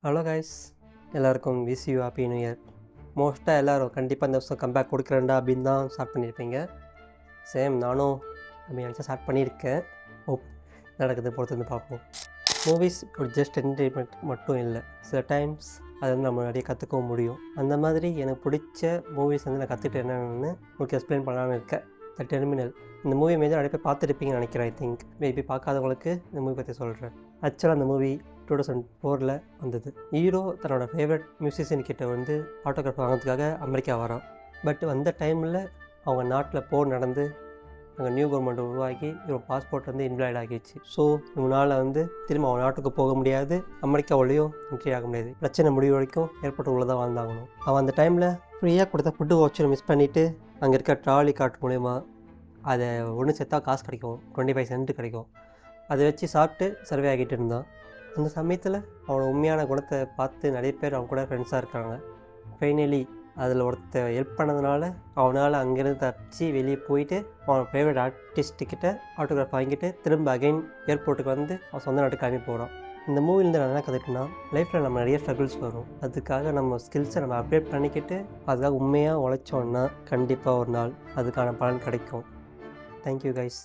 Hello guys, எல்லாருக்கும் wish you happy new year. மோஸ்ட்டாக எல்லோரும் கண்டிப்பாக இந்த வருஷம் கம்பேக் கொடுக்குறேன்டா அப்படின்னு தான் ஸ்டார்ட் பண்ணியிருப்பீங்க. சேம் நானும் அப்படி நினச்சா ஸ்டார்ட் பண்ணியிருக்கேன். ஓப் நடக்குது பொறுத்து வந்து பார்ப்போம். மூவிஸ் ஒரு ஜஸ்ட் என்டர்டெயின்மெண்ட் மட்டும் இல்லை, சில டைம்ஸ் அது வந்து நம்ம நிறைய கற்றுக்கவும் முடியும். அந்த மாதிரி எனக்கு பிடிச்ச மூவிஸ் வந்து நான் கற்றுக்கிட்டு என்னென்னு உங்களுக்கு எக்ஸ்பிளைன் பண்ணலான்னு இருக்கேன். த டெர்மினல். இந்த மூவி மேஜர் நிறைய பேர் பார்த்துருப்பீங்கன்னு நினைக்கிறேன். ஐ திங்க் மேபி பார்க்காதவங்களுக்கு இந்த மூவி பற்றி சொல்கிறேன். ஆக்சுவலாக அந்த மூவி 2004 வந்தது. ஹீரோ தன்னோட ஃபேவரட் மியூசிஷியன் கிட்ட வந்து ஆட்டோகிராஃப் வாங்கிறதுக்காக அமெரிக்கா வரான். பட் அந்த டைமில் அவங்க நாட்டில் போர் நடந்து அங்கே நியூ கவர்மெண்ட் உருவாக்கி இவன் பாஸ்போர்ட் வந்து இன்வாலிட் ஆகிடுச்சு. ஸோ இவனால் வந்து திரும்ப அவன் நாட்டுக்கு போக முடியாது, அமெரிக்காவிலையும் என்ட்ரி ஆக முடியாது. பிரச்சனை முடிவு வரைக்கும் ஏற்பட்டு உள்ளதாக வாழ்ந்தாகணும். அவன் அந்த டைமில் ஃப்ரீயாக கொடுத்த ஃபுட்டு வவுச்சரை மிஸ் பண்ணிவிட்டு அங்கே இருக்க ட்ராலி கார்ட் மூலயமா அதை ஒன்று சேர்த்தா காசு கிடைக்கும், 25 சென்ட் கிடைக்கும். அதை வச்சு சாப்பிட்டு சர்வே ஆகிட்டு இருந்தான். அந்த சமயத்தில் அவனோட உண்மையான குணத்தை பார்த்து நிறைய பேர் அவன் கூட ஃப்ரெண்ட்ஸாக இருக்காங்க. ஃபைனலி அதில் ஒருத்தர் ஹெல்ப் பண்ணதுனால அவனால் அங்கேருந்து தப்பிச்சு வெளியே போயிட்டு அவன் ஃபேவரட் ஆர்டிஸ்ட்டுக்கிட்ட ஆட்டோகிராஃப் வாங்கிட்டு திரும்ப அகைன் ஏர்போர்ட்டுக்கு வந்து அவன் சொந்த நாட்டுக்கு கிளம்பி போகிறான். இந்த மூவிலேருந்து நான் என்ன கற்றுக்கிட்டேன்னா, லைஃப்பில் நம்ம நிறைய ஸ்ட்ரகிள்ஸ் வரும். அதுக்காக நம்ம ஸ்கில்ஸை நம்ம அப்டேட் பண்ணிக்கிட்டு அதுக்காக உண்மையாக உழைச்சோன்னா கண்டிப்பாக ஒரு நாள் அதுக்கான பலன் கிடைக்கும். Thank you guys.